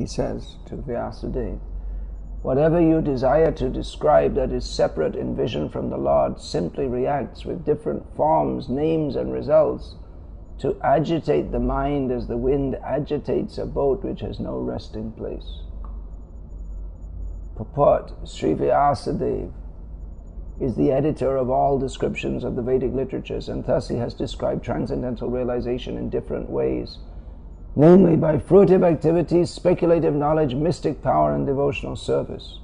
he says to Vyasadeva, whatever you desire to describe that is separate in vision from the Lord simply reacts with different forms, names and results to agitate the mind as the wind agitates a boat which has no resting place. Purport: Sri Vyasadeva is the editor of all descriptions of the Vedic literatures, and thus he has described transcendental realization in different ways, namely by fruitive activities, speculative knowledge, mystic power, and devotional service.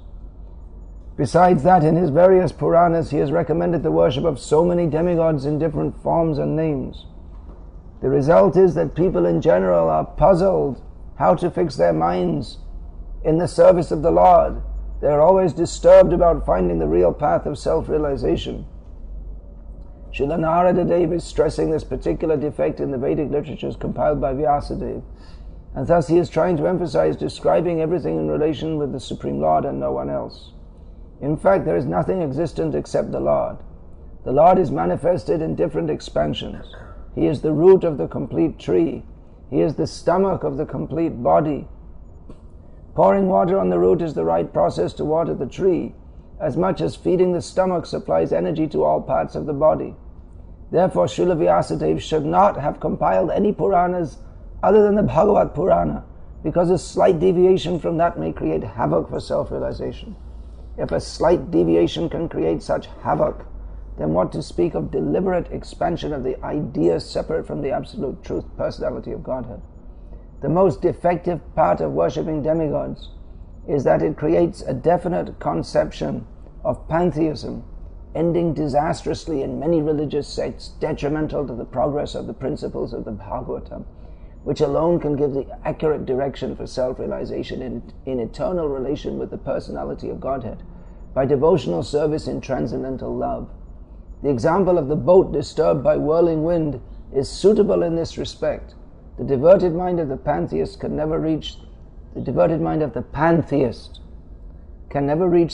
Besides that, in his various Puranas, he has recommended the worship of so many demigods in different forms and names. The result is that people in general are puzzled how to fix their minds in the service of the Lord. They are always disturbed about finding the real path of self-realization. Srila Narada Dev is stressing this particular defect in the Vedic literatures compiled by Vyasadeva, and thus he is trying to emphasize describing everything in relation with the Supreme Lord and no one else. In fact, there is nothing existent except the Lord. The Lord is manifested in different expansions. He is the root of the complete tree. He is the stomach of the complete body. Pouring water on the root is the right process to water the tree, as much as feeding the stomach supplies energy to all parts of the body. Therefore, Srila Vyasadeva should not have compiled any Puranas other than the Bhagavad Purana, because a slight deviation from that may create havoc for self-realization. If a slight deviation can create such havoc, then what to speak of deliberate expansion of the idea separate from the absolute truth, personality of Godhead? The most defective part of worshipping demigods is that it creates a definite conception of pantheism, ending disastrously in many religious sects, detrimental to the progress of the principles of the Bhagavatam, which alone can give the accurate direction for self-realization in eternal relation with the personality of Godhead, by devotional service in transcendental love. The example of the boat disturbed by whirling wind is suitable in this respect. The diverted mind of the pantheist can never reach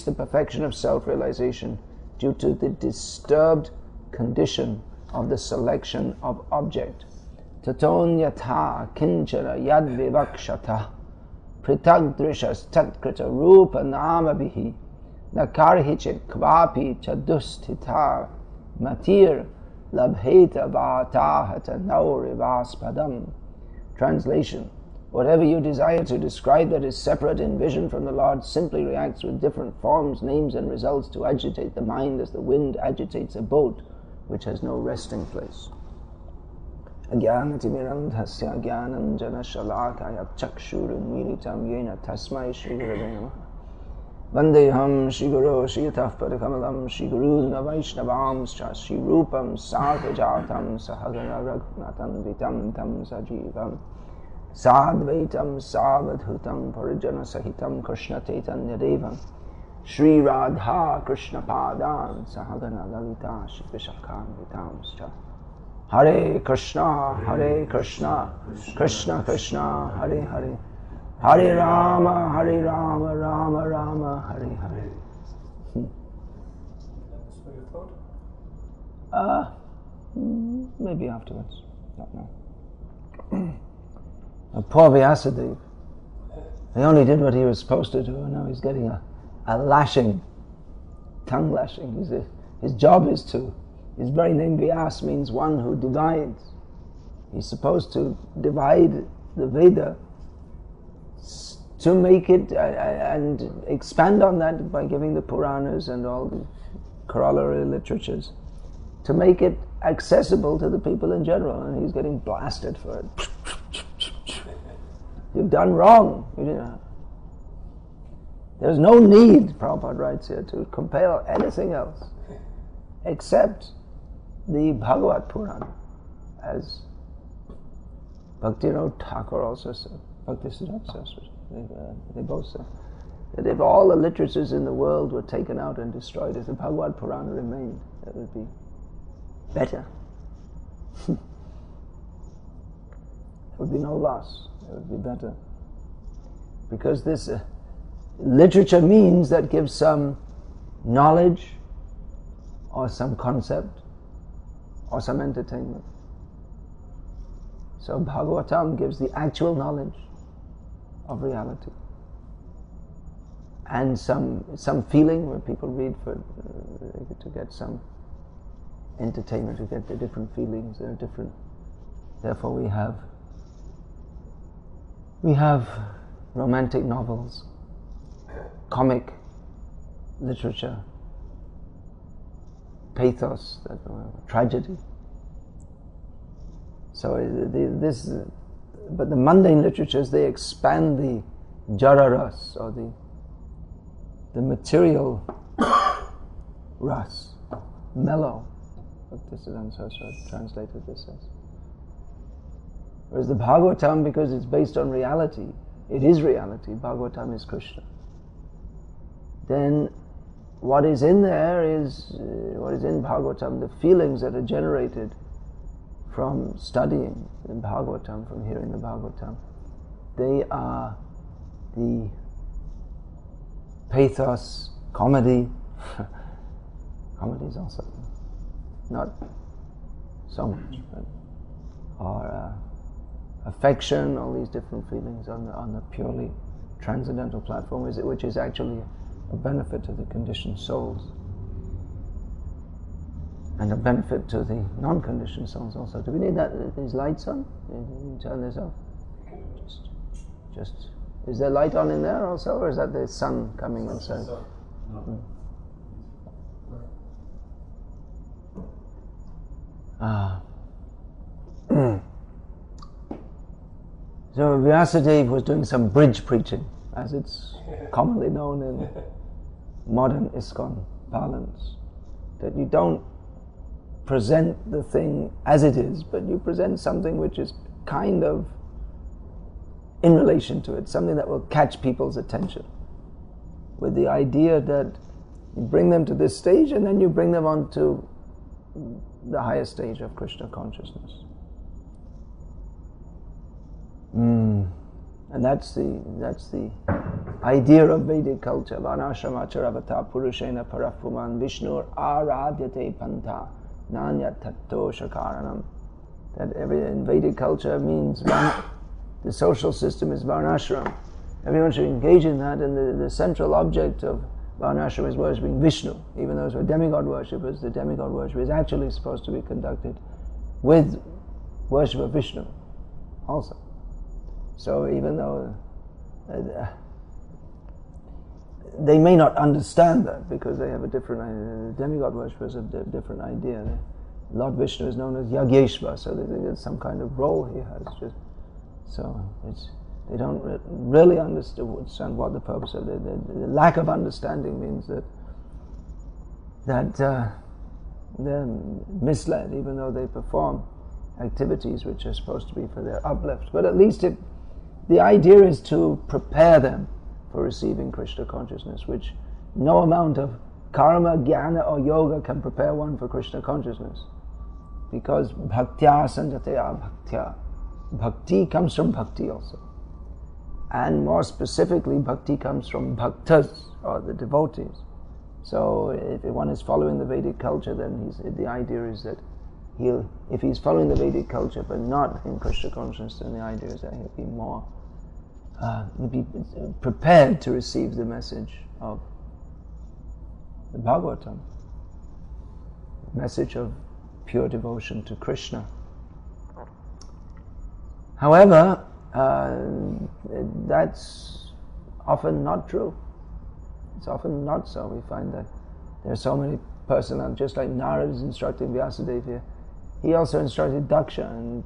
the perfection of self-realization due to the disturbed condition of the selection of object. Taton yatha kinchana yad vivakshata pritagdrishas tatkrita rupa namabihi nakarhichit kvapi chadusthitar matir labheta vatahata naurivaspadam. Translation: whatever you desire to describe that is separate in vision from the Lord simply reacts with different forms, names, and results to agitate the mind as the wind agitates a boat which has no resting place. Ajnanatimirandhasya jnananjana shalakaya chakshurunmilitam yena tasmai Shri Gurave Namaha. Vandeham Shri Guru Shri Yatha Padakamalam Shri Guruna Vaishnavamscha Shri Rupam Sarvajatam Sahagana Raghunatam Vitam Tam Sajivam Sadvaitam Savadhutam Parijana Sahitam Krishna Chaitanya Devam Shri Radha Krishna Padan Sahagana Lalita Shri Vishakam Vitamscha. Hare Krishna Krishna Krishna Hare Hare, Hare Rama Rama Rama Hare Hare. Maybe afterwards, not now. Poor Vyasadeva. He only did what he was supposed to do, and now he's getting a lashing, tongue lashing. His job is to, his very name Vyas means one who divides. He's supposed to divide the Veda to make it and expand on that by giving the Puranas and all the corollary literatures to make it accessible to the people in general, and he's getting blasted for it. You've done wrong. There's no need, Prabhupada writes here, to compare anything else except the Bhagavad Purana, as Bhaktivinoda Thakur also said, Bhaktisiddhanta Saraswati, they both said, that if all the literatures in the world were taken out and destroyed, if the Bhagavad Purana remained, that would be better. There would be no loss. It would be better. Because this literature means that gives some knowledge or some concept or some entertainment. So Bhagavatam gives the actual knowledge of reality. And some feeling where people read for to get some entertainment, to get the different feelings. There are different. Therefore, we have romantic novels, comic literature, pathos, tragedy. So but the mundane literatures, they expand the jara ras, or the material ras, mellow. Bhaktisiddhanta Saraswati translated this as. Whereas the Bhagavatam, because it's based on reality, it is reality, Bhagavatam is Krishna. Then what is in there is, what is in Bhagavatam, the feelings that are generated from studying in Bhagavatam, from hearing the Bhagavatam, they are the pathos, comedy. Comedy is also not so much, but, or affection, all these different feelings on the purely transcendental platform, which is actually a benefit to the conditioned souls, and a benefit to the non-conditioned souls also. Do we need these lights on? You turn this off. Just. Is there light on in there also, or is that the sun coming inside? So Vyasadeva was doing some bridge preaching, as it's commonly known in modern ISKCON parlance, that you don't present the thing as it is, but you present something which is kind of in relation to it, something that will catch people's attention, with the idea that you bring them to this stage and then you bring them on to the higher stage of Krishna consciousness. And that's the idea of Vedic culture. Varnashramacharvata purushena parafuman vishnur aradyate panta nanya tatto shakaranam. That in Vedic culture means the social system is Varnashram. Everyone should engage in that, and the central object of Varnashram is worshipping Vishnu. Even those who are demigod worshippers, the demigod worship is actually supposed to be conducted with worship of Vishnu also. So even though they may not understand that, because they have a different demigod worshippers have a different idea. Lord Vishnu is known as Yageshva, so there's some kind of role he has. They don't really understand what the purpose of the lack of understanding means that they're misled, even though they perform activities which are supposed to be for their uplift. But at least the idea is to prepare them for receiving Krishna consciousness, which no amount of karma, jnana or yoga can prepare one for Krishna consciousness. Because bhaktya sanjataya bhaktya. Bhakti comes from bhakti also. And more specifically, bhakti comes from bhaktas, or the devotees. So if one is following the Vedic culture, then the idea is that if he's following the Vedic culture but not in Krishna consciousness, then the idea is that he'll be prepared to receive the message of the Bhagavatam, the message of pure devotion to Krishna. However, that's often not true. It's often not so. We find that there are so many personalities, just like Narada is instructing Vyasadeva here. He also instructed Daksha, and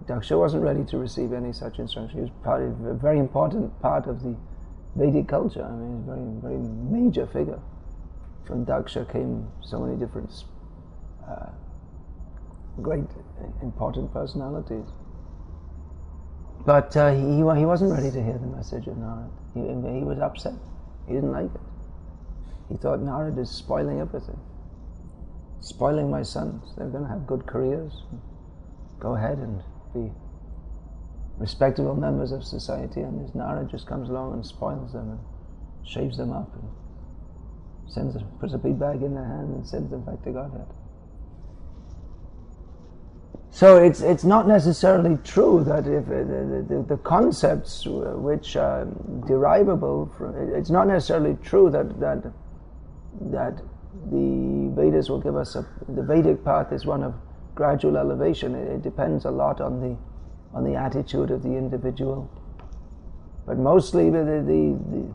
Daksha wasn't ready to receive any such instruction. He was a very important part of the Vedic culture. I mean, a very, very major figure. From Daksha came so many different great, important personalities. But he wasn't ready to hear the message of Narada. He was upset. He didn't like it. He thought Narada is spoiling everything. Spoiling my sons. They're going to have good careers. Go ahead and be respectable members of society, and this Narada just comes along and spoils them and shaves them up and puts a big bag in their hand and sends them back to Godhead. So it's not necessarily true that if the concepts which are derivable from, it's not necessarily true that the Vedas will give us the Vedic path is one of gradual elevation. It depends a lot on the attitude of the individual. But mostly the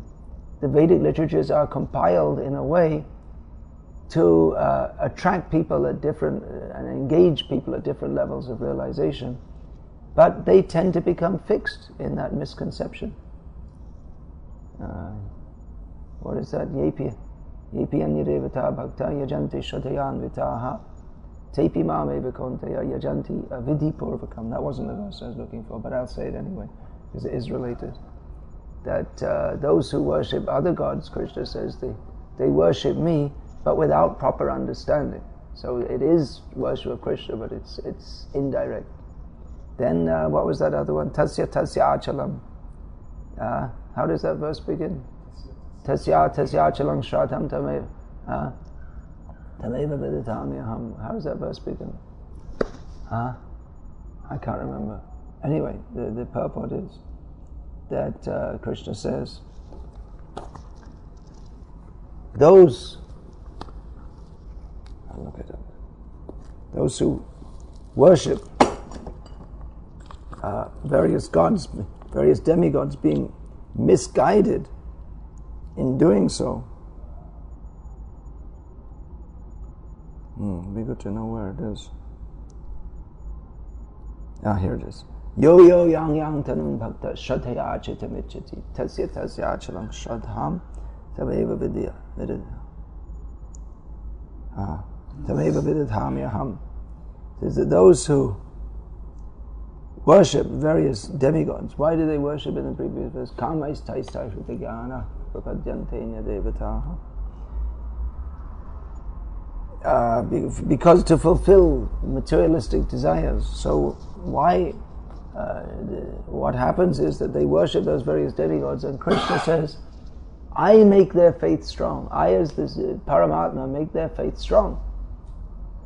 Vedic literatures are compiled in a way to attract people at different and engage people at different levels of realization, but they tend to become fixed in that misconception. What is that? Yepi anyadevata bhakta yajanti shraddhayan vitaha tepi mame vikonteya yajanti avidhi purvakam. That wasn't the verse I was looking for, but I'll say it anyway because it is related. That those who worship other gods, Krishna says, they worship me, but without proper understanding. So it is worship of Krishna, but it's indirect. Then what was that other one? Tasya achalam. How does that verse begin? Tasya achalam shraddham tameva viditamyaham. How does that verse begin? I can't remember. Anyway, the purport is that Krishna says, those who worship various gods, various demigods, being misguided in doing so. It'd be good to know where it is. Here it is. Yo yang tanum bhakta shraddhaya chitamichati tasya achalam shraddham tameva vidya. Tameva vididhamyaham. Those who worship various demigods. Why do they worship in the previous verse? Kamais taistai shrutagana prapadyantenya devataha. Because to fulfill materialistic desires. So why? What happens is that they worship those various demigods, and Krishna says, I make their faith strong. I, as this Paramatma, make their faith strong.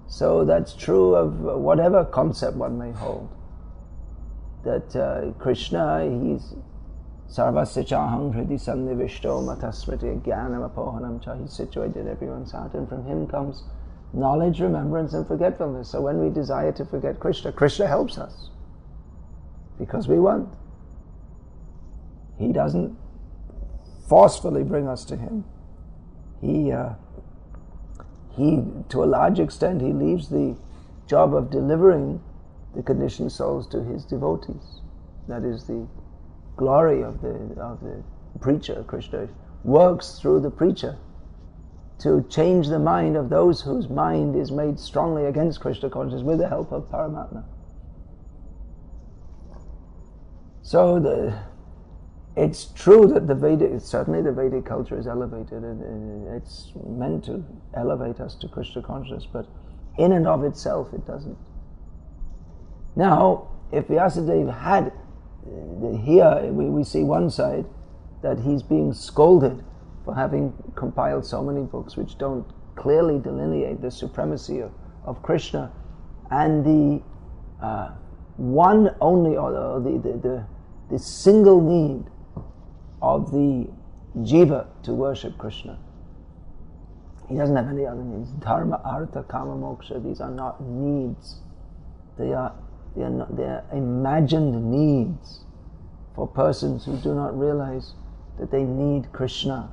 So that's true of whatever concept one may hold. That Krishna, he's sarvasya chaham hridi sannivishto matasmriti jnanam apohanam cha. He's situated in everyone's heart, and from him comes knowledge, remembrance, and forgetfulness. So when we desire to forget Krishna, Krishna helps us because we want. He doesn't forcefully bring us to him. He, to a large extent, he leaves the job of delivering the conditioned souls to his devotees. That is the glory of the preacher. Krishna works through the preacher to change the mind of those whose mind is made strongly against Krishna consciousness with the help of Paramatma. So it's true that certainly the Vedic culture is elevated, and it's meant to elevate us to Krishna consciousness, but in and of itself it doesn't. Now, if Vyasadeva had, here we see one side, that he's being scolded for having compiled so many books which don't clearly delineate the supremacy of Krishna, and the one only, or the single need of the jiva to worship Krishna. He doesn't have any other needs. Dharma, artha, kama, moksha, these are not needs. They are imagined needs for persons who do not realize that they need Krishna.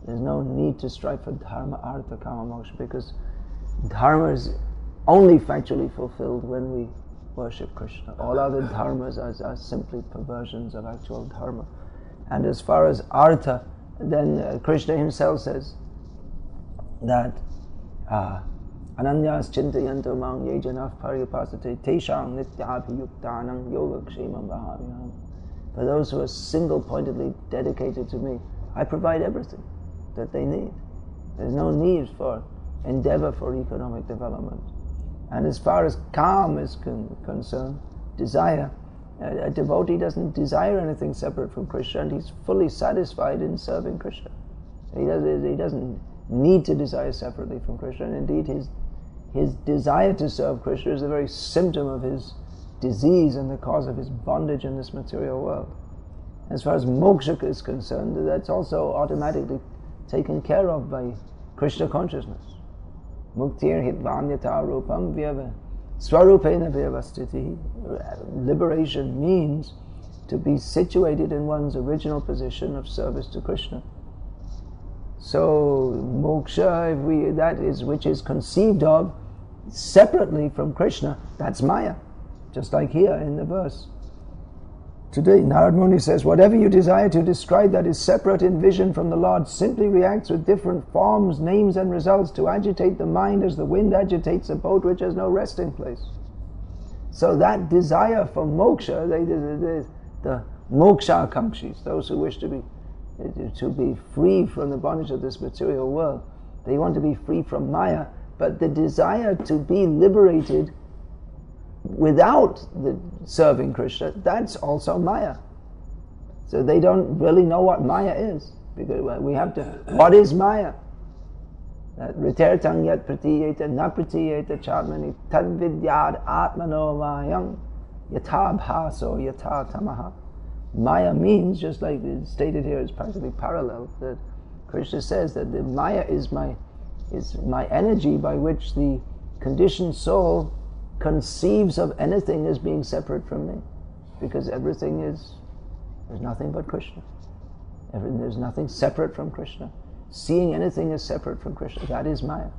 There's no need to strive for dharma, artha, kama, moksha, because dharma is only factually fulfilled when we worship Krishna. All other dharmas are simply perversions of actual dharma. And as far as artha, then Krishna himself says that ananyas chintayanto mang ye janah pariyapasate teshang nityabhiyuktanam yogakshemam bhavyam. For those who are single-pointedly dedicated to me, I provide everything that they need. There's no need for endeavor for economic development. And as far as calm is concerned, desire, a devotee doesn't desire anything separate from Krishna, and he's fully satisfied in serving Krishna. He doesn't need to desire separately from Krishna, and indeed his desire to serve Krishna is the very symptom of his disease and the cause of his bondage in this material world. As far as moksha is concerned, that's also automatically taken care of by Krishna consciousness. Muktir hitvanyata rupam vyava swarupena vyavastiti. Liberation means to be situated in one's original position of service to Krishna. So moksha, that is which is conceived of separately from Krishna, that's Maya. Just like here in the verse. Today, Narad Muni says, whatever you desire to describe that is separate in vision from the Lord simply reacts with different forms, names and results to agitate the mind as the wind agitates a boat which has no resting place. So that desire for moksha, the moksha kamshis, those who wish to be free from the bondage of this material world, they want to be free from Maya, but the desire to be liberated without the serving Krishna, that's also Maya. So they don't really know what Maya is, because we have to, what is Maya? Ritertang yat pratiyeta na pratiyeta chatmani tadvidyad atmano mayam yata bhaso yata tamaha. Maya means, just like it's stated here, is practically parallel, that Krishna says that the Maya is my energy by which the conditioned soul conceives of anything as being separate from me, because there's nothing but Krishna. There's nothing separate from Krishna. Seeing anything as separate from Krishna, that is Maya.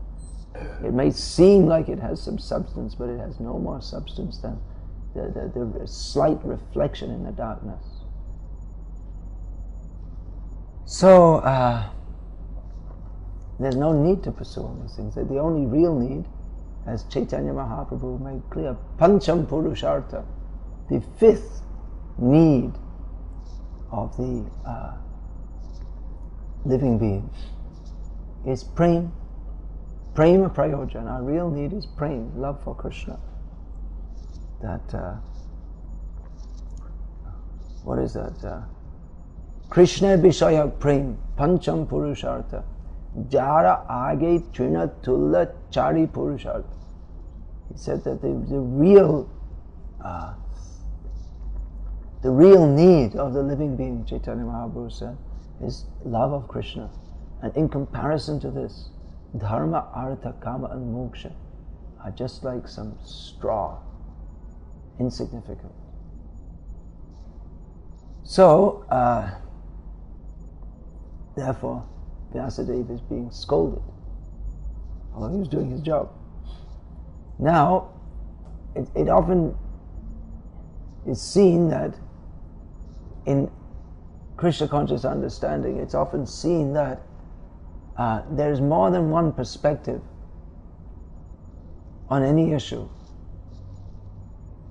It may seem like it has some substance, but it has no more substance than the slight reflection in the darkness. So there's no need to pursue all these things. The only real need, as Chaitanya Mahaprabhu made clear, Pancham Purushartha, the fifth need of the living beings is prem, prema prayojan. Our real need is prem, love for Krishna. That, what is that? Krishna Vishaya Prem, Pancham Purushartha, Jara Age Trina Tulla Chari Purushartha. He said that the real need of the living being, Chaitanya Mahaprabhu said, is love of Krishna. And in comparison to this, Dharma, Artha, Kama and Moksha are just like some straw, insignificant. So, therefore, Vyasadeva is being scolded, although he was doing his job. Now, it often is seen that in Krishna conscious understanding, it's often seen that there's more than one perspective on any issue,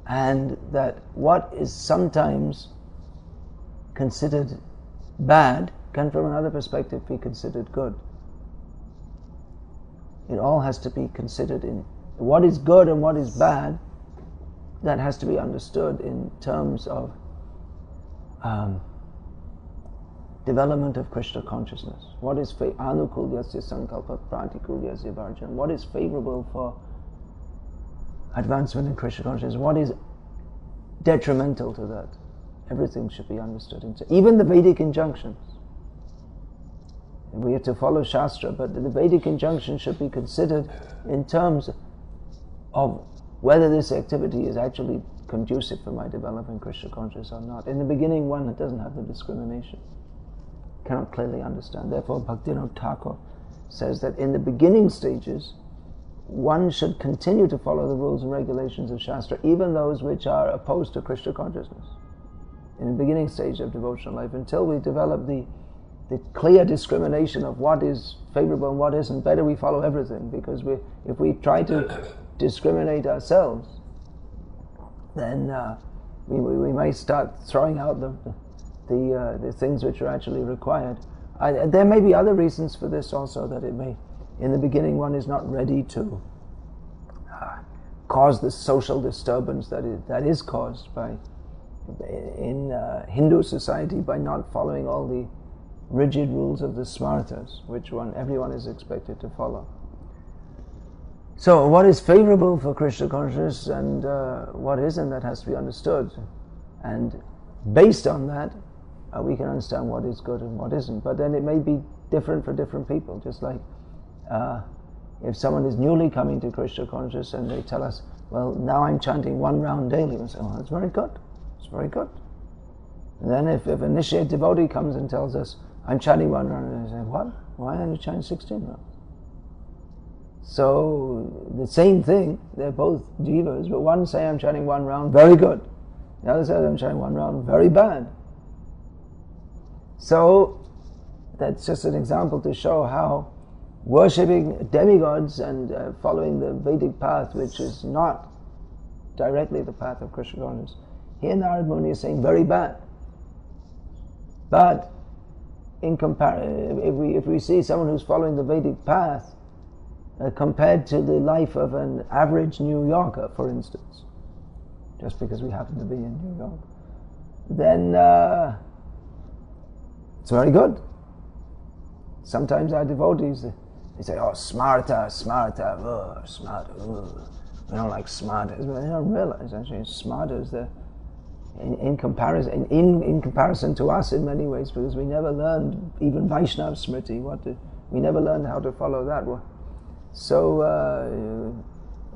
and that what is sometimes considered bad can from another perspective be considered good. It all has to be considered in what is good and what is bad. That has to be understood in terms of development of Krishna consciousness. What is anukulyasya sankalpa pratikulyasya varjan? What is favorable for advancement in Krishna consciousness? What is detrimental to that? Everything should be understood. Even the Vedic injunctions. We have to follow Shastra, but the Vedic injunction should be considered in terms of whether this activity is actually conducive for my developing Krishna consciousness or not. In the beginning, one doesn't have the discrimination, cannot clearly understand. Therefore, Bhaktivinoda Thakur says that in the beginning stages, one should continue to follow the rules and regulations of Shastra, even those which are opposed to Krishna consciousness. In the beginning stage of devotional life, until we develop the clear discrimination of what is favorable and what isn't, better we follow everything, because if we try to discriminate ourselves, then we might start throwing out the things which are actually required. There may be other reasons for this also, that it may, in the beginning, one is not ready to cause the social disturbance that is caused in Hindu society by not following all the rigid rules of the smartas, which everyone is expected to follow. So what is favorable for Krishna consciousness and what isn't, that has to be understood. And based on that, we can understand what is good and what isn't. But then it may be different for different people. Just like if someone is newly coming to Krishna consciousness and they tell us, well, now I'm chanting 1 round daily, we say, well, that's very good. It's very good. And then if an initiated devotee comes and tells us, I'm chanting 1 round, and they say, what? Why aren't you chanting 16 rounds? So the same thing, they're both jivas, but one say I'm chanting 1 round, very good. The other says I'm chanting 1 round, very bad. So that's just an example to show how worshipping demigods and following the Vedic path, which is not directly the path of Krishna consciousness, here Narad Muni is saying very bad. But in if we see someone who's following the Vedic path, compared to the life of an average New Yorker, for instance, just because we happen to be in New York, then it's very good. Sometimes our devotees, they say, oh, smarta, smarta, we don't like smartas, but they don't realize actually smartas, in comparison to us in many ways, because we never learned even Vaishnava Smriti, we never learned how to follow that. So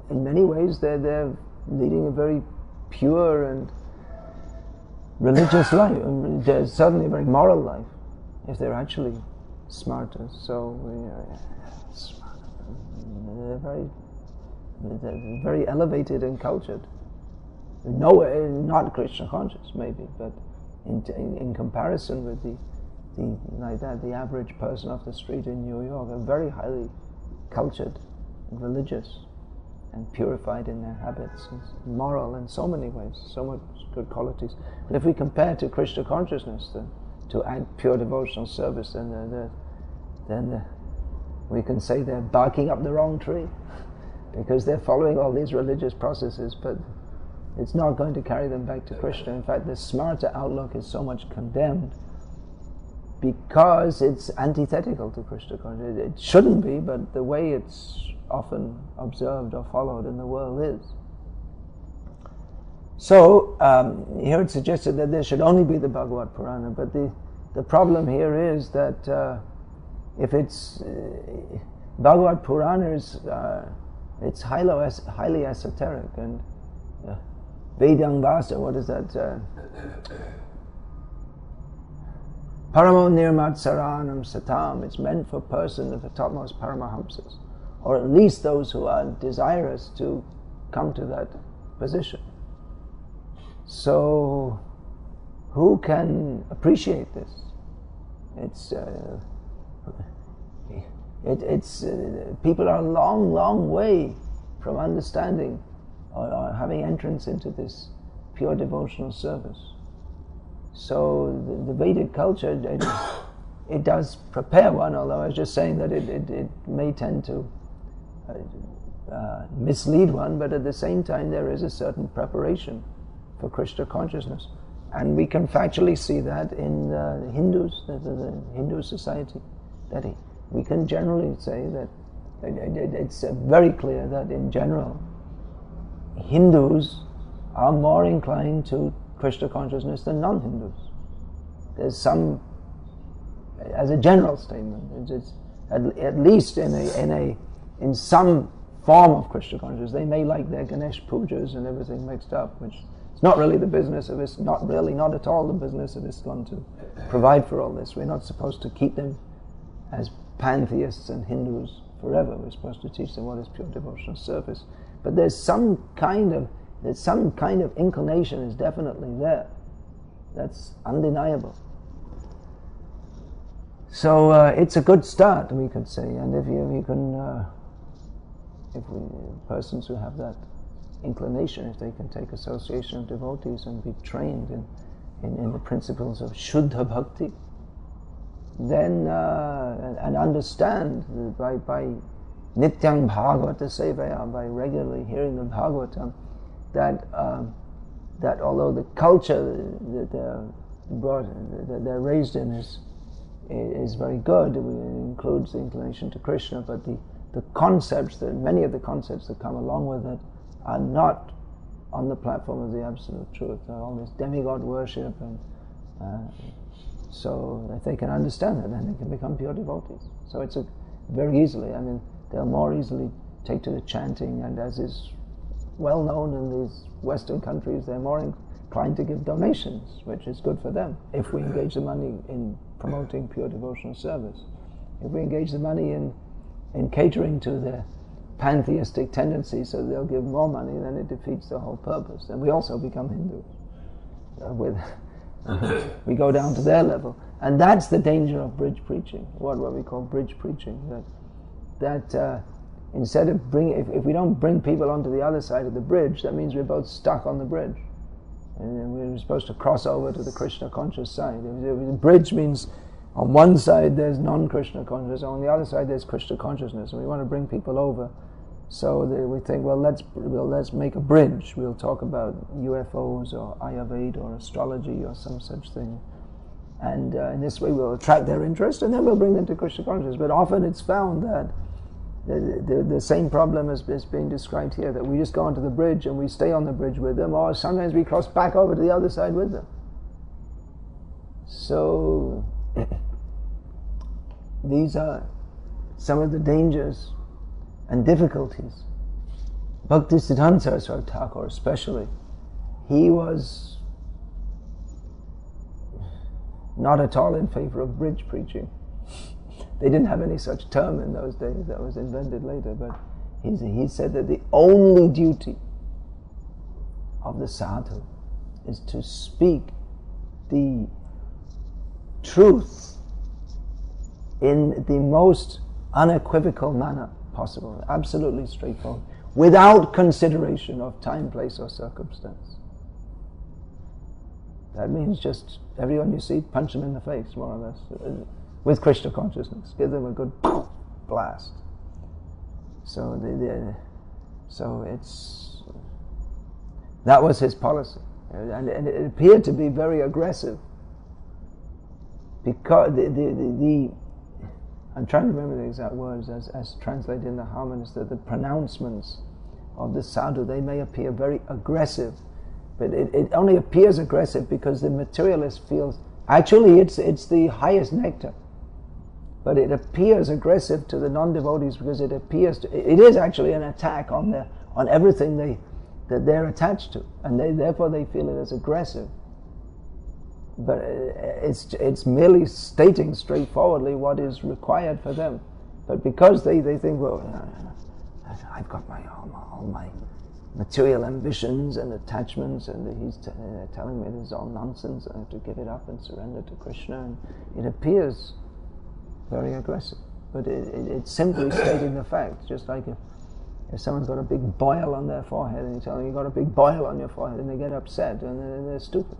in many ways they're leading a very pure and religious life, and certainly a very moral life, if they're actually smarter. So they're very elevated and cultured. No, not Krishna conscious maybe, but in comparison with the average person off the street in New York, are very highly cultured and religious and purified in their habits and moral in so many ways, so much good qualities. But if we compare to Krishna consciousness, to add pure devotional service, then we can say they're barking up the wrong tree, because they're following all these religious processes, but it's not going to carry them back to Krishna. In fact, the smarta outlook is so much condemned because it's antithetical to Krishna consciousness. It shouldn't be, but the way it's often observed or followed in the world is. So here it's suggested that there should only be the Bhagavad Purana, but the problem here is that if it's Bhagavad Purana it's highly esoteric, and Vedang Vasa, what is that? Paramo Nirmat Saranam Satam, it's meant for person of the topmost Paramahamsas, or at least those who are desirous to come to that position. So, who can appreciate this? It's people are a long way from understanding or having entrance into this pure devotional service. So the Vedic culture, it does prepare one, although I was just saying that it may tend to mislead one, but at the same time there is a certain preparation for Krishna consciousness. And we can factually see that in the Hindus, the Hindu society, that we can generally say that it's very clear that in general Hindus are more inclined to Krishna consciousness than non-Hindus. There's some, as a general statement, it's at least in some form of Krishna consciousness. They may like their Ganesh pujas and everything mixed up, which is not really the business of this, not at all the business of ISKCON to provide for all this. We're not supposed to keep them as pantheists and Hindus forever. We're supposed to teach them what is pure devotional service. But there's some kind of inclination is definitely there. That's undeniable. So it's a good start, we could say. And if persons who have that inclination, if they can take association of devotees and be trained in the principles of Shuddha Bhakti, then and understand by Nityang Bhagavata Sevaya, by regularly hearing the Bhagavatam, that although the culture that they're raised in is very good, it includes the inclination to Krishna, but the concepts, many of the concepts that come along with it are not on the platform of the absolute truth. They're all this demigod worship, and so if they can understand it, then they can become pure devotees. So it's very easily, I mean, they'll more easily take to the chanting, and as is well known in these Western countries, they're more inclined to give donations, which is good for them, if we engage the money in promoting pure devotional service. If we engage the money in catering to their pantheistic tendencies so they'll give more money, then it defeats the whole purpose. And we also become Hindus. We go down to their level. And that's the danger of bridge preaching, what we call bridge preaching. That instead of if we don't bring people onto the other side of the bridge, that means we're both stuck on the bridge. And we're supposed to cross over to the Krishna conscious side. The bridge means on one side there's non-Krishna consciousness, on the other side there's Krishna consciousness, and we want to bring people over. So we think, well, let's make a bridge. We'll talk about UFOs or Ayurveda or astrology or some such thing, and in this way we'll attract their interest, and then we'll bring them to Krishna consciousness. But often it's found that the same problem is being described here, that we just go onto the bridge and we stay on the bridge with them, or sometimes we cross back over to the other side with them. So these are some of the dangers and difficulties. Bhaktisiddhanta Saraswati Thakur especially, he was not at all in favor of bridge preaching. They didn't have any such term in those days, that was invented later, but he said that the only duty of the sadhu is to speak the truth in the most unequivocal manner possible, absolutely straightforward, without consideration of time, place or circumstance. That means just everyone you see, punch them in the face, more or less, with Krishna consciousness. Give them a good blast. So that was his policy, and it appeared to be very aggressive, because I'm trying to remember the exact words as translated in the harmonies, that the pronouncements of the sadhu, they may appear very aggressive, but it only appears aggressive because the materialist feels, actually it's the highest nectar, but it appears aggressive to the non-devotees because it is actually an attack on everything that they're attached to, and therefore they feel it as aggressive. But it's merely stating straightforwardly what is required for them. But because they think, well, I've got all my material ambitions and attachments, and he's telling me this is all nonsense, I have to give it up and surrender to Krishna, and it appears very aggressive. But it's simply stating the fact, just like if someone's got a big boil on their forehead and you tell them you've got a big boil on your forehead, and they get upset and they're stupid.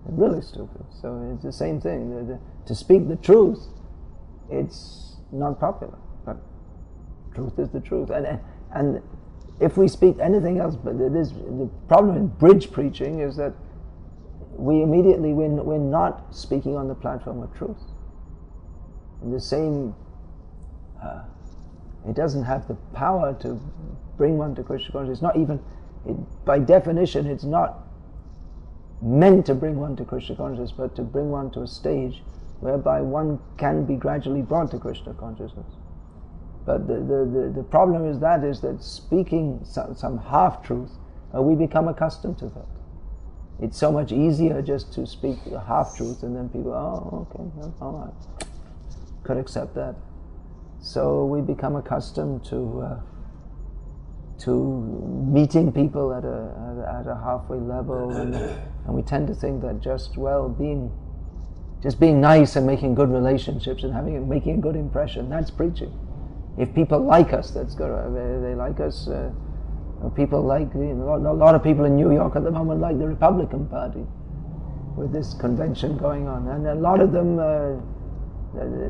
They're really stupid. So it's the same thing. To speak the truth, it's not popular, but truth is the truth. And if we speak anything else, but the problem in bridge preaching is that we're not speaking on the platform of truth. And the same, it doesn't have the power to bring one to Krishna consciousness. It's not even, by definition, it's not meant to bring one to Krishna consciousness, but to bring one to a stage whereby one can be gradually brought to Krishna consciousness. But the problem is that speaking some half-truth, we become accustomed to that. It's so much easier just to speak a half-truth, and then people, oh, okay, all right, could accept that. So we become accustomed to meeting people at a halfway level, and we tend to think that just being nice and making good relationships and making a good impression, that's preaching. If people like us, that's good. They like us. People like, a lot of people in New York at the moment like the Republican Party, with this convention going on, and a lot of them.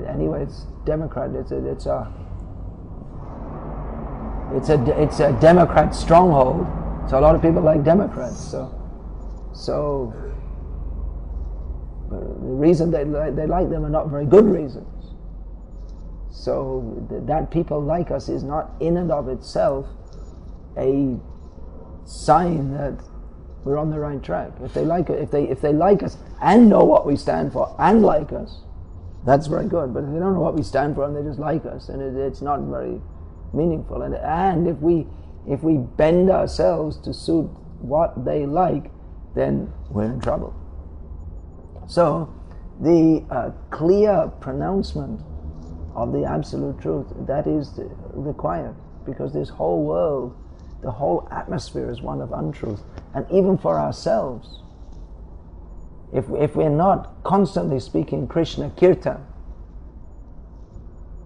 Anyway, it's Democrat. It's a Democrat stronghold. So a lot of people like Democrats. So the reason they like them are not very good reasons. So that people like us is not in and of itself a sign that we're on the right track. If they like it, if they like us and know what we stand for and like us, that's very good. But if they don't know what we stand for and they just like us, then it's not very meaningful. And if we bend ourselves to suit what they like, then we're in trouble. So the clear pronouncement of the absolute truth, that is required, because this whole world, the whole atmosphere is one of untruth. And even for ourselves, if we're not constantly speaking Krishna Kirtan,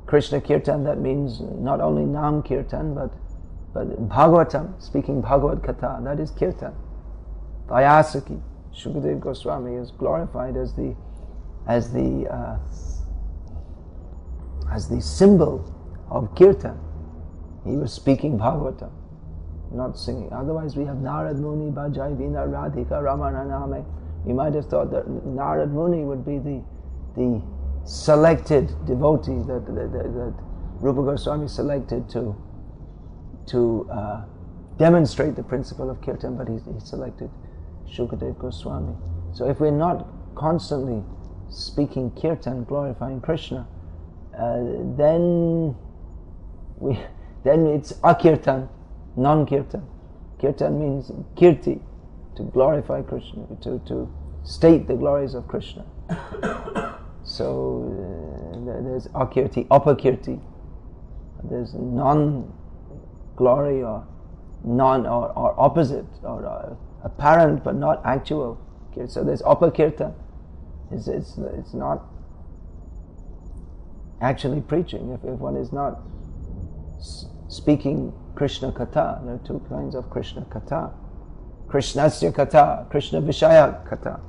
that means not only Nam Kirtan, but Bhagavatam, speaking Bhagavad Katha, that is Kirtan. Vyasaki, Shukadeva Goswami, is glorified as the symbol of Kirtan. He was speaking Bhagavatam, not singing. Otherwise we have Narad Muni, Bhajai Vina Radhika Ramana Name. You might have thought that Narad Muni would be the selected devotee that Rupa Goswami selected to demonstrate the principle of Kirtan, but he selected Shukadeva Goswami. So if we're not constantly speaking Kirtan, glorifying Krishna, then it's akirtan, non-kirtan. Kirtan means kirti, to glorify Krishna, to state the glories of Krishna. So there's akirti, apakirti. There's non-glory or opposite, or apparent but not actual. So there's apakirtan. It's not actually preaching. If one is not speaking Krishna Katha, there are two kinds of Krishna Katha. Krishnasya Katha, Krishna Vishaya Katha.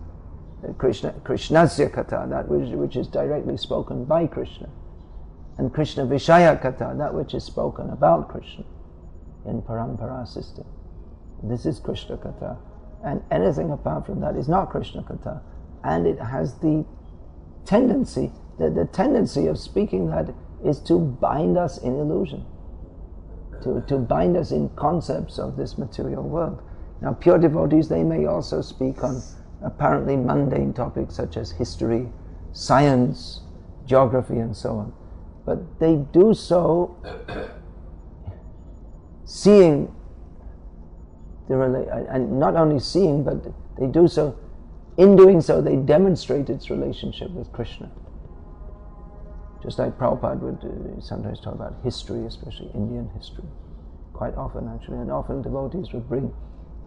Krishnasya Katha, that which is directly spoken by Krishna. And Krishna Vishaya Katha, that which is spoken about Krishna in Parampara system. This is Krishna Katha. And anything apart from that is not Krishna Katha. And it has the tendency, the tendency of speaking that is to bind us in illusion, to bind us in concepts of this material world. Now, pure devotees, they may also speak on apparently mundane topics such as history, science, geography, and so on. But they do so seeing and not only seeing, but they do so. In doing so, they demonstrate its relationship with Krishna. Just like Prabhupada would sometimes talk about history, especially Indian history, quite often actually, and often devotees would bring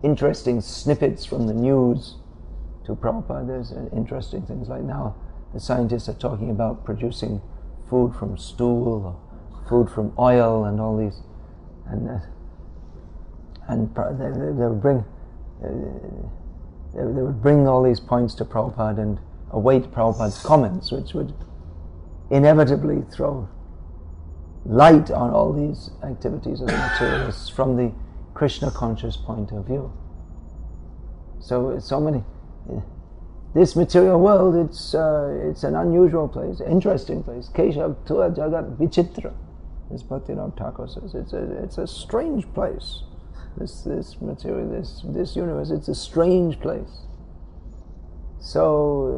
interesting snippets from the news to Prabhupada. There's interesting things like now the scientists are talking about producing food from stool or food from oil and all these, and they would bring all these points to Prabhupada and await Prabhupada's comments, which would inevitably throw light on all these activities of the materialists from the Krishna conscious point of view. So many. This material world, it's an unusual place, interesting place. Keshav Tua Jagat Vichitra, as Bhaktivinoda Thakur says. It's a strange place. This material, this universe, it's a strange place. So,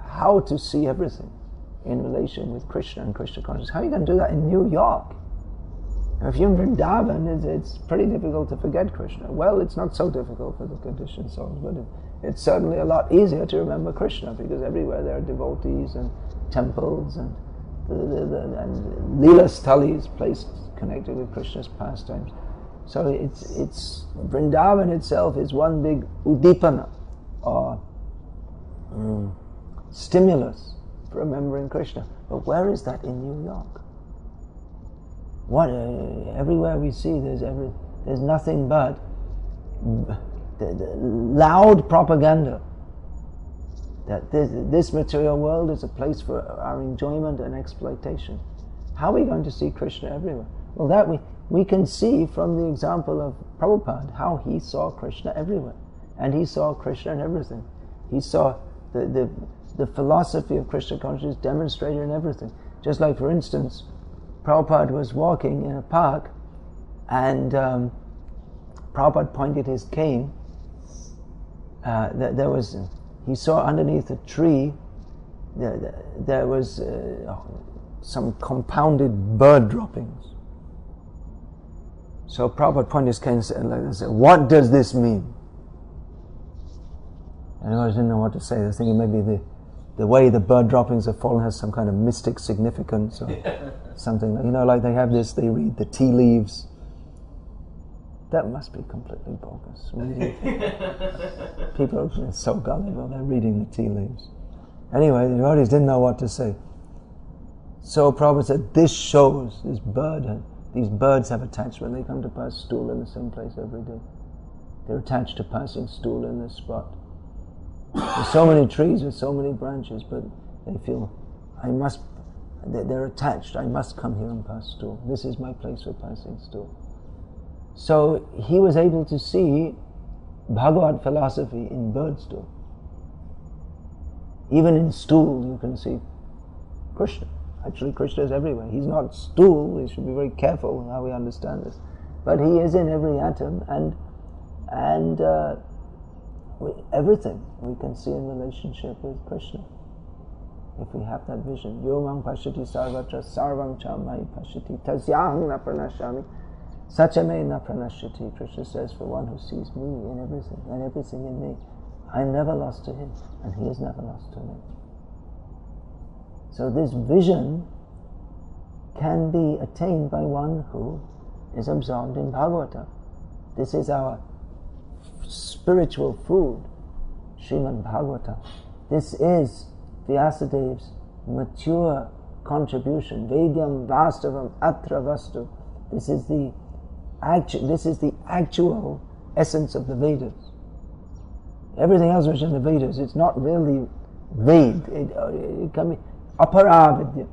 how to see everything in relation with Krishna and Krishna consciousness? How are you going to do that in New York? If you're in Vrindavan, it's pretty difficult to forget Krishna. Well, it's not so difficult for the conditioned souls, but it's certainly a lot easier to remember Krishna, because everywhere there are devotees and temples and Leela Sthalis, places connected with Krishna's pastimes. So it's Vrindavan itself is one big udipana, or stimulus for remembering Krishna. But where is that in New York? What everywhere we see, there's nothing but the loud propaganda that this material world is a place for our enjoyment and exploitation. How are we going to see Krishna everywhere? Well, that we can see from the example of Prabhupada, how he saw Krishna everywhere. And he saw Krishna in everything. He saw the philosophy of Krishna consciousness demonstrated in everything. Just like, for instance, Prabhupada was walking in a park and Prabhupada pointed his cane. He saw underneath a tree there was some compounded bird droppings. So Prabhupada pointed his cane and said, "What does this mean?" And I didn't know what to say. They were thinking maybe the way the bird droppings have fallen has some kind of mystic significance or something. Like they have this, they read the tea leaves. That must be completely bogus. People are so gullible, they're reading the tea leaves. Anyway, the devotees didn't know what to say. So Prabhupada said, this shows these birds have attachment. They come to pass stool in the same place every day. They're attached to passing stool in this spot. There's so many trees with so many branches, but they feel, they're attached. I must come here and pass stool. This is my place for passing stool. So he was able to see Bhagavad philosophy in bird stool. Even in stool you can see Krishna. Actually, Krishna is everywhere. He's not stool. We should be very careful with how we understand this. But he is in every atom, and everything we can see in relationship with Krishna. If we have that vision, Yomam Pashati Sarvatra Sarvam Chamai Pashati Tasyaham Na Pranashami Sachame Na Pranashati. Krishna says, for one who sees me in everything and everything in me, I'm never lost to him and he is never lost to me. So this vision can be attained by one who is absorbed in Bhagavata. This is our spiritual food, Srimad Bhagavata. This is Vyasadev's mature contribution. Vedyam Vastavam Atra Vastu. This is the actual essence of the Vedas. Everything else which is in the Vedas, it's not really Ved. It can be Aparavidya.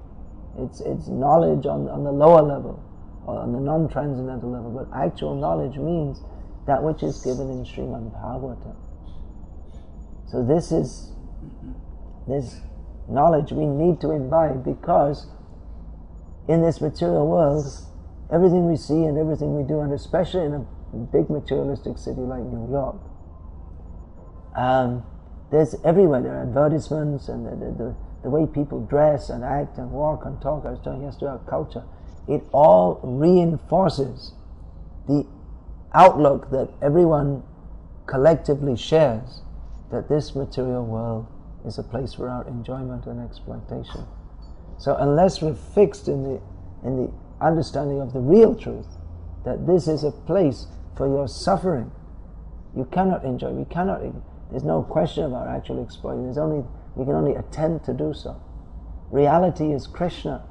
It's knowledge on the lower level, or on the non-transcendental level. But actual knowledge means that which is given in Srimad Bhagavata. So this knowledge we need to imbibe, because in this material world, everything we see and everything we do, and especially in a big materialistic city like New York, there's everywhere, there are advertisements and the way people dress and act and walk and talk. I was talking yesterday about culture. It all reinforces the outlook that everyone collectively shares, that this material world is a place for our enjoyment and exploitation. So unless we're fixed in the understanding of the real truth, that this is a place for your suffering, you cannot enjoy. There's no question about actually exploiting. We can only attempt to do so. Reality is Krishna.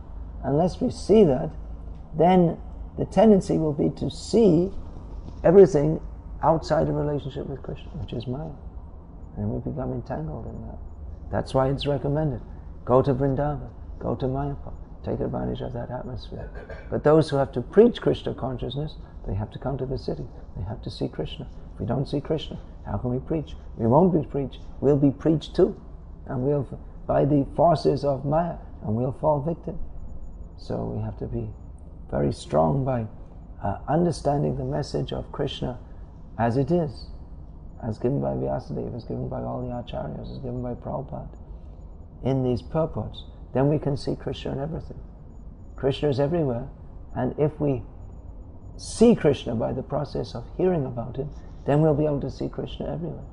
Unless we see that, then the tendency will be to see everything outside of relationship with Krishna, which is Maya. And we become entangled in that. That's why it's recommended. Go to Vrindavan, go to Mayapur, take advantage of that atmosphere. But those who have to preach Krishna consciousness, they have to come to the city. They have to see Krishna. If we don't see Krishna, how can we preach? We won't be preached. We'll be preached too. And we'll, by the forces of Maya, and we'll fall victim. So we have to be very strong by understanding the message of Krishna as it is, as given by Vyasadeva, as given by all the acharyas, as given by Prabhupada, in these purports. Then we can see Krishna in everything. Krishna is everywhere, and if we see Krishna by the process of hearing about him, then we'll be able to see Krishna everywhere.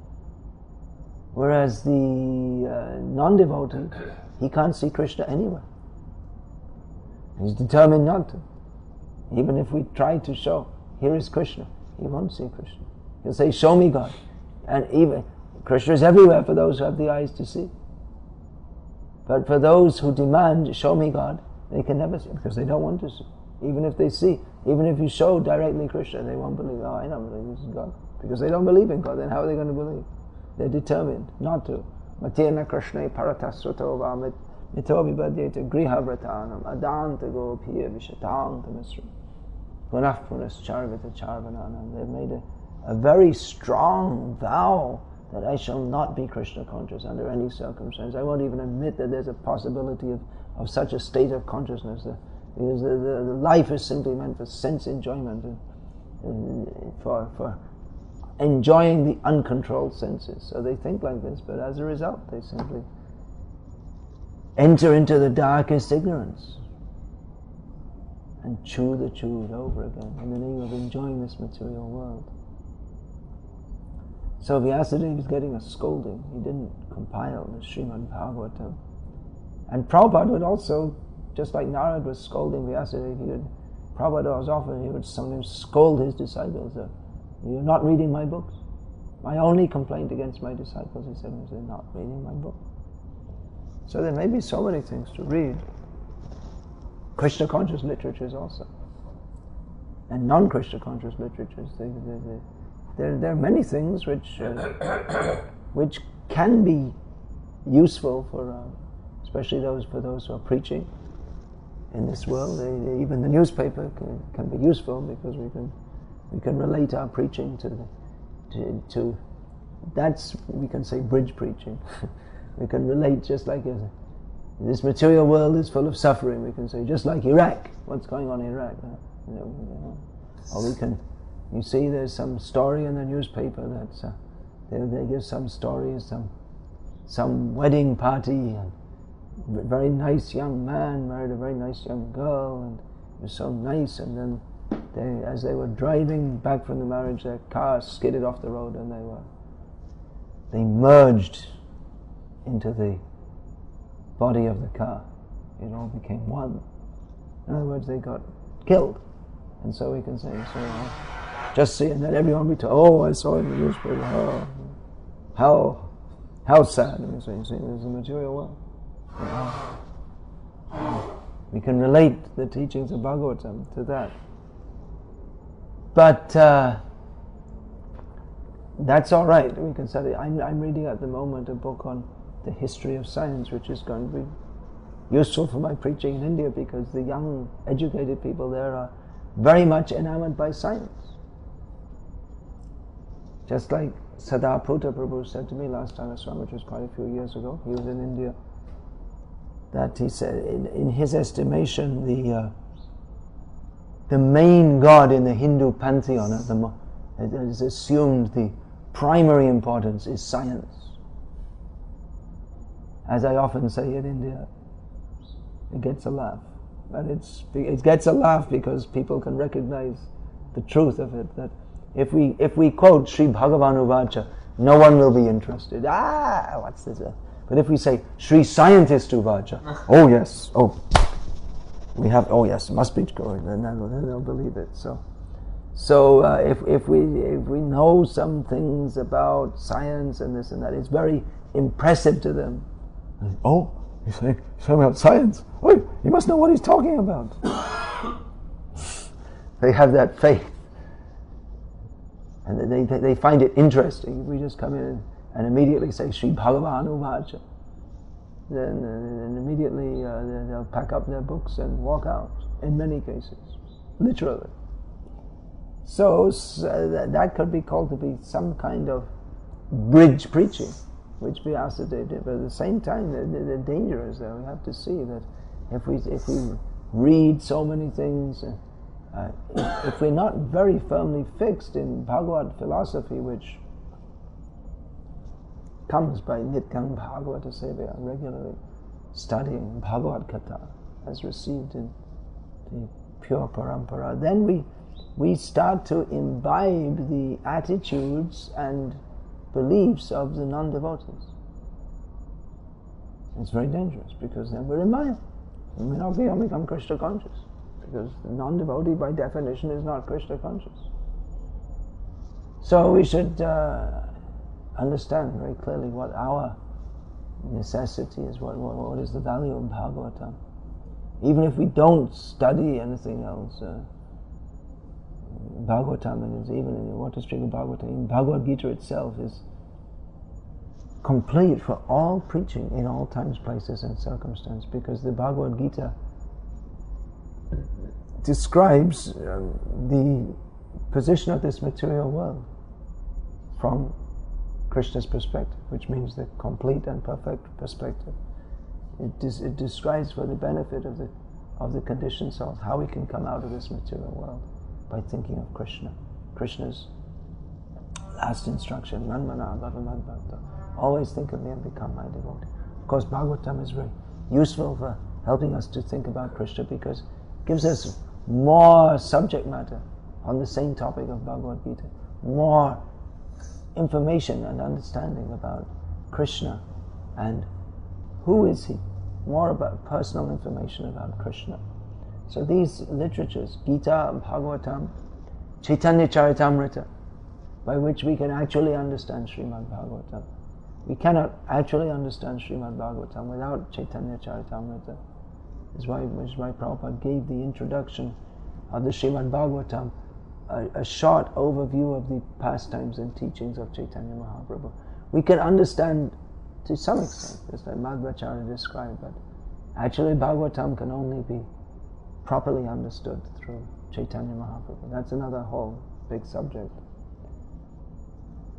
Whereas the non-devotee, he can't see Krishna anywhere. He's determined not to. Even if we try to show, here is Krishna, he won't see Krishna. He'll say, show me God. And even Krishna is everywhere for those who have the eyes to see. But for those who demand, show me God, they can never see, because they don't want to see. Even if they see, even if you show directly Krishna, they won't believe. Oh, I don't believe this is God. Because they don't believe in God, then how are they going to believe? They're determined not to. Matena Krishna paratasrato va mito vibhadyeta grihavratanam adanta gopiya vishatanta misra punah punascharvita charvananam. They've made a very strong vow that I shall not be Krishna conscious under any circumstance. I won't even admit that there's a possibility of such a state of consciousness, because the life is simply meant for sense enjoyment, and for enjoying the uncontrolled senses. So they think like this, but as a result they simply enter into the darkest ignorance and chew the chewed over again in the name of enjoying this material world. So Vyasadeva is getting a scolding. He didn't compile the Srimad Bhagavatam. And Prabhupada would also, just like Narad was scolding Vyasadeva, Prabhupada was often, he would sometimes scold his disciples. You're not reading my books. My only complaint against my disciples, he said, was they're not reading my book. So there may be so many things to read. Krishna conscious literatures also. And non-Krishna conscious literatures. There are many things which can be useful for, especially for those who are preaching in this world. Even the newspaper can be useful, because we can relate our preaching to that's, we can say, bridge preaching. We can relate, just like this material world is full of suffering. We can say, just like Iraq, what's going on in Iraq? Or we can, you see, there's some story in the newspaper that's they give some story, some wedding party, and a very nice young man married a very nice young girl, and it was so nice, and then as they were driving back from the marriage, their car skidded off the road, and they merged into the body of the car. It all became one. In other words, they got killed. And so we can say, just see, and then everyone will be told, I saw it in the newspaper, how sad. And we say, you see, there's a material world. We can relate the teachings of Bhagavatam to that. But that's all right. We can study. I'm reading at the moment a book on the history of science, which is going to be useful for my preaching in India, because the young, educated people there are very much enamored by science. Just like Sadhaputta Prabhu said to me last time I saw him, which was quite a few years ago, he was in India, that he said, in his estimation, the main god in the Hindu pantheon at the moment is assumed the primary importance is science. As I often say in India, it gets a laugh. But it gets a laugh because people can recognize the truth of it, that if we quote Sri Bhagavan Uvacha, no one will be interested. What's this? But if we say Sri Scientist Uvacha, oh yes, it must be true, then they'll believe it. So if we know some things about science and this and that, it's very impressive to them. Oh, he's saying about science. Oh, he must know what he's talking about. They have that faith, and they find it interesting. If we just come in and immediately say Sri Bhagavan Uvacha, then immediately they'll pack up their books and walk out. In many cases, literally. So that could be called to be some kind of bridge preaching, which Vyasadeva did. But at the same time, the danger is that we have to see that if we read so many things, if we're not very firmly fixed in Bhagavad philosophy, which comes by Nityam Bhagavata Sevaya, regularly studying Bhagavad Gita as received in the pure parampara, then we start to imbibe the attitudes and beliefs of the non-devotees. It's very dangerous, because then we're imbibed. We may not become Krishna conscious, because the non-devotee by definition is not Krishna conscious. So we should understand very clearly what our necessity is, what is the value of Bhagavatam. Even if we don't study anything else, Bhagavatam, and even in the Water Stream of Bhagavatam, Bhagavad Gita itself is complete for all preaching in all times, places and circumstance, because the Bhagavad Gita describes the position of this material world from Krishna's perspective, which means the complete and perfect perspective. It describes for the benefit of the conditioned soul how we can come out of this material world by thinking of Krishna. Krishna's last instruction, Manmana Bhava Madbhakta, always think of me and become my devotee. Of course, Bhagavatam is very useful for helping us to think about Krishna because it gives us more subject matter on the same topic of Bhagavad Gita, more information and understanding about Krishna and who is he, more about personal information about Krishna. So these literatures, Gita, Bhagavatam, Chaitanya Charitamrita, by which we can actually understand Srimad Bhagavatam. We cannot actually understand Srimad Bhagavatam without Chaitanya Charitamrita. Which is why Prabhupada gave the introduction of the Srimad Bhagavatam, a short overview of the pastimes and teachings of Chaitanya Mahaprabhu. We can understand to some extent, just like Madhvacharya described, but actually Bhagavatam can only be properly understood through Chaitanya Mahaprabhu. That's another whole big subject.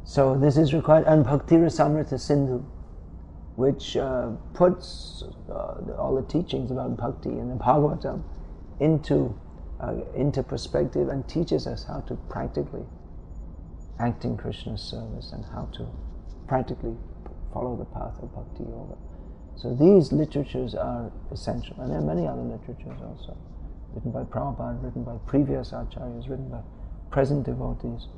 So this is required, and Bhakti Rasamrita Sindhu, which puts all the teachings about bhakti in the Bhagavatam into perspective and teaches us how to practically act in Krishna's service and how to practically follow the path of Bhakti Yoga. So these literatures are essential, and there are many other literatures also, written by Prabhupada, written by previous acharyas, written by present devotees.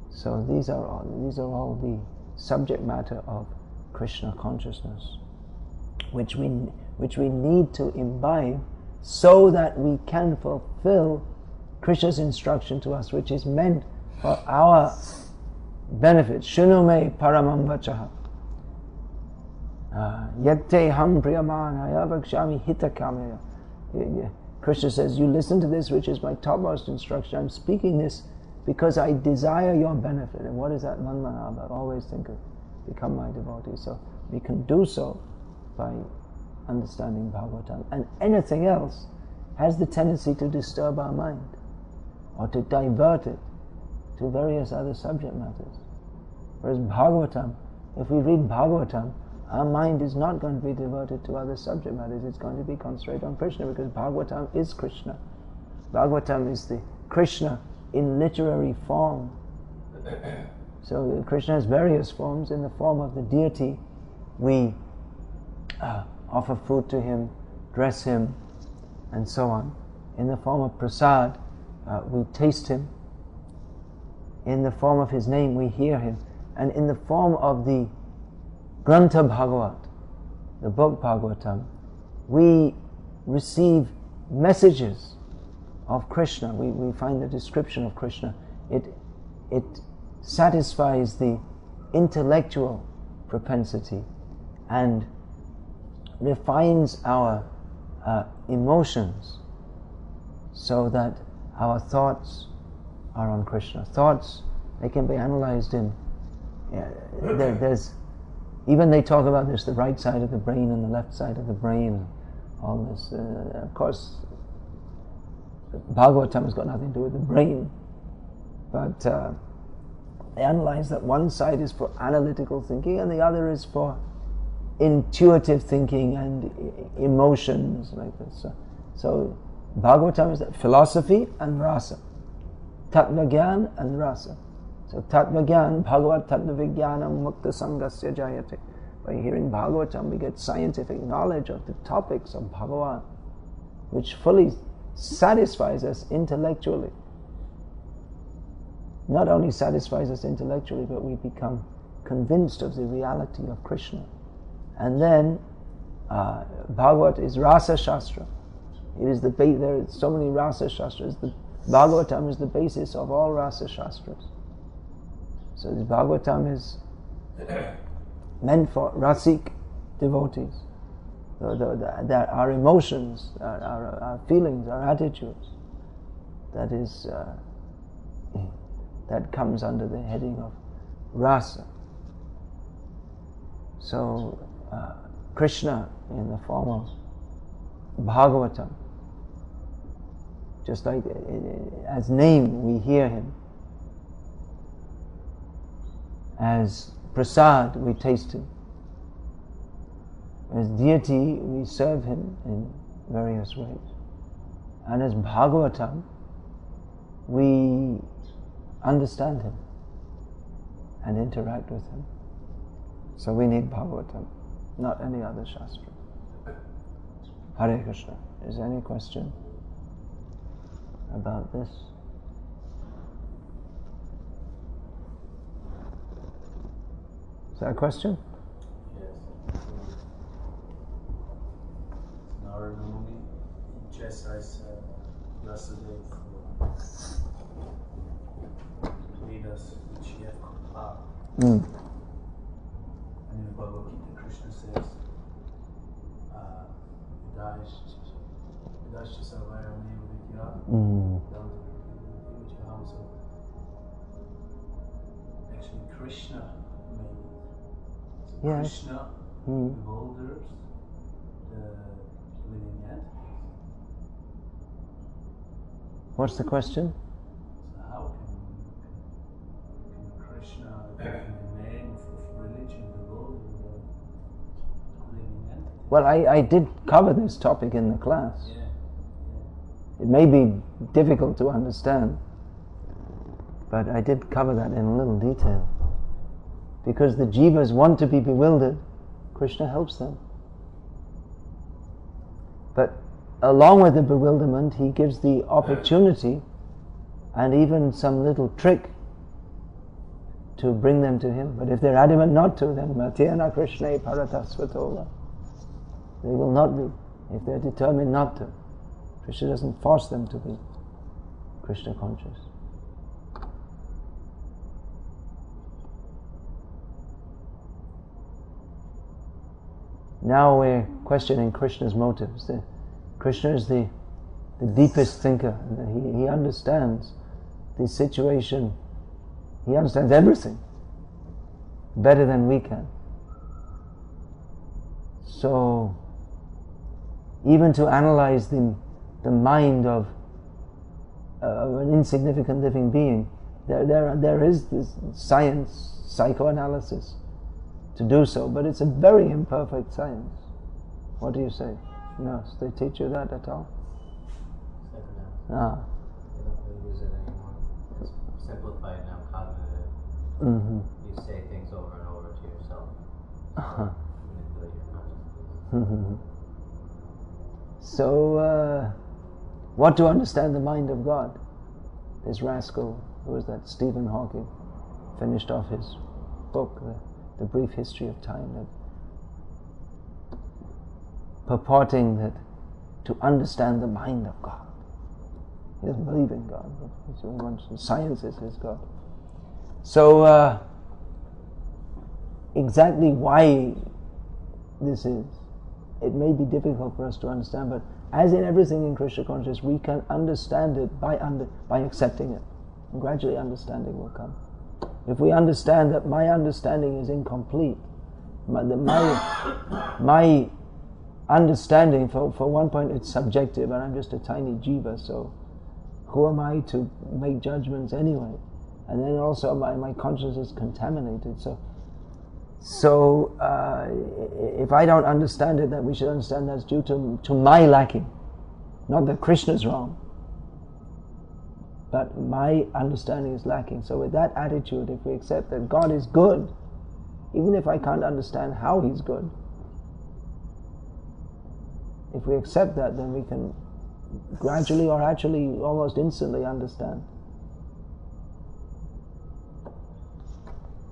So these are all the subject matter of Krishna consciousness, which we need to imbibe so that we can fulfill Krishna's instruction to us, which is meant for our benefit. Shunu me paramam vachaha yatte ham priyamanaya vakshami hitakamaya. Krishna says, you listen to this, which is my topmost instruction. I'm speaking this because I desire your benefit. And what is that? Manmanabha. Always think of, become my devotee. So we can do so by understanding Bhagavatam. And anything else has the tendency to disturb our mind or to divert it to various other subject matters. Whereas Bhagavatam, if we read Bhagavatam, our mind is not going to be diverted to other subject matters. It's going to be concentrated on Krishna, because Bhagavatam is Krishna. Bhagavatam is the Krishna in literary form. So Krishna has various forms. In the form of the deity, we offer food to him, dress him, and so on. In the form of prasad, we taste him. In the form of his name, we hear him. And in the form of the Grantha Bhagavat, the book Bhagavatam, we receive messages of Krishna. We find the description of Krishna. It satisfies the intellectual propensity and refines our emotions so that our thoughts are on Krishna. Thoughts, they can be analyzed in, there's, even they talk about this, the right side of the brain and the left side of the brain, all this. Of course, Bhagavatam has got nothing to do with the brain, but they analyze that one side is for analytical thinking and the other is for intuitive thinking and emotions like this. So Bhagavatam is that philosophy and rasa, tattva gyan and rasa. So tattva gyan, Bhagavat tattva vijnanam mukta sangasya jayate. By hearing Bhagavatam, we get scientific knowledge of the topics of Bhagavan, which fully satisfies us intellectually. Not only satisfies us intellectually, but we become convinced of the reality of Krishna. And then Bhagavat is Rasa Shastra. It is the there are so many Rasa Shastras. The Bhagavatam is the basis of all Rasa Shastras. So the Bhagavatam is meant for Rasik devotees. That our emotions, our feelings, our attitudes, that is that comes under the heading of rasa. So Krishna in the form of Bhagavatam, just like as name we hear him, as prasad, we taste Him. As deity, we serve Him in various ways. And as Bhagavatam, we understand Him and interact with Him. So we need Bhagavatam, not any other Shastra. Hare Krishna. Is there any question about this? Is that a question? Yes. Narada Muni chastised yesterday for Vedas which he had compiled. And in the Bhagavad Gita, Krishna says, Vidashya Sarvaya Neva Vidya, actually Krishna made it. So Yes. Krishna bewilders the living entities. What's the question? So how can Krishna, in the name of religion, bewilder the living entities? Well, I did cover this topic in the class. Yeah. It may be difficult to understand, but I did cover that in a little detail. Because the jivas want to be bewildered, Krishna helps them. But along with the bewilderment, He gives the opportunity and even some little trick to bring them to Him. But if they're adamant not to, then Matyana Krishna Paratasvatova. They will not be. If they're determined not to, Krishna doesn't force them to be Krishna conscious. Now we're questioning Krishna's motives. Krishna is the deepest thinker. He understands the situation. He understands everything better than we can. So, even to analyze the mind of an insignificant living being, there is this science, psychoanalysis, to do so, but it's a very imperfect science. What do you say? No, they teach you that at all? They don't really use it anymore. It's simplified now, cognitive. You say things over and over to yourself. Manipulate your consciousness. So, what to understand the mind of God? This rascal, who was that, Stephen Hawking, finished off his book, The Brief History of Time, that purporting that to understand the mind of God. He doesn't believe in God, but science is his God. So, exactly why this is, it may be difficult for us to understand, but as in everything in Krishna consciousness, we can understand it by accepting it. And gradually understanding will come. If we understand that my understanding is incomplete, my understanding, for one point, it's subjective, and I'm just a tiny jiva, so who am I to make judgments anyway? And then also my consciousness is contaminated. So if I don't understand it, that we should understand that's due to my lacking. Not that Krishna's wrong, but my understanding is lacking. So with that attitude, if we accept that God is good, even if I can't understand how He's good, if we accept that, then we can gradually or actually almost instantly understand.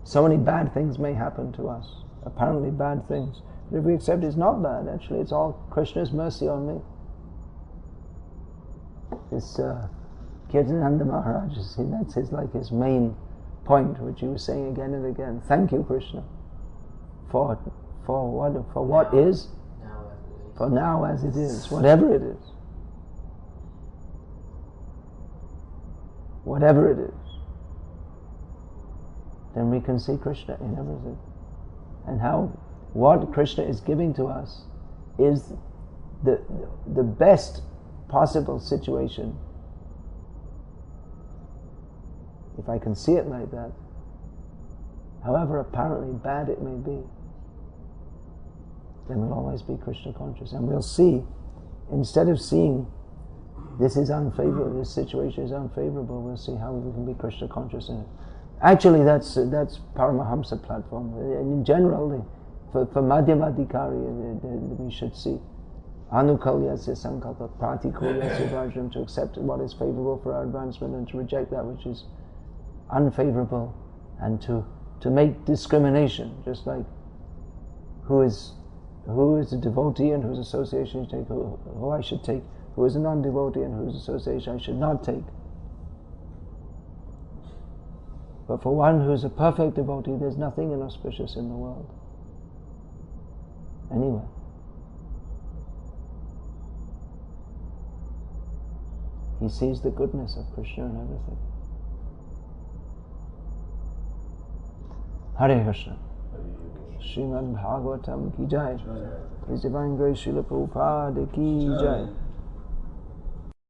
So many bad things may happen to us, apparently bad things. But if we accept it's not bad, actually it's all Krishna's mercy on me. This Kirtananda Maharaj, that's his main point, which he was saying again and again. Thank you, Krishna, for what is, for now as it is, whatever it is. Whatever it is. Then we can see Krishna in everything. And how what Krishna is giving to us is the best possible situation. If I can see it like that, however apparently bad it may be, then we'll always be Krishna conscious. And we'll see, instead of seeing this is unfavorable, this situation is unfavorable, we'll see how we can be Krishna conscious in it. Actually, that's Paramahamsa platform. In general, for Madhyamadikari, we should see Anukalyasya sankalpa, Pratikulyasya varjam, to accept what is favorable for our advancement and to reject that which is unfavorable, and to make discrimination, just like who is a devotee and whose association you take, who I should take, who is a non-devotee and whose association I should not take. But for one who is a perfect devotee, there's nothing inauspicious in the world. Anyway. He sees the goodness of Krishna in everything. Hare Krishna. Srimad Bhagavatam ki jai. His Divine Grace Srila Prabhupada ki jai.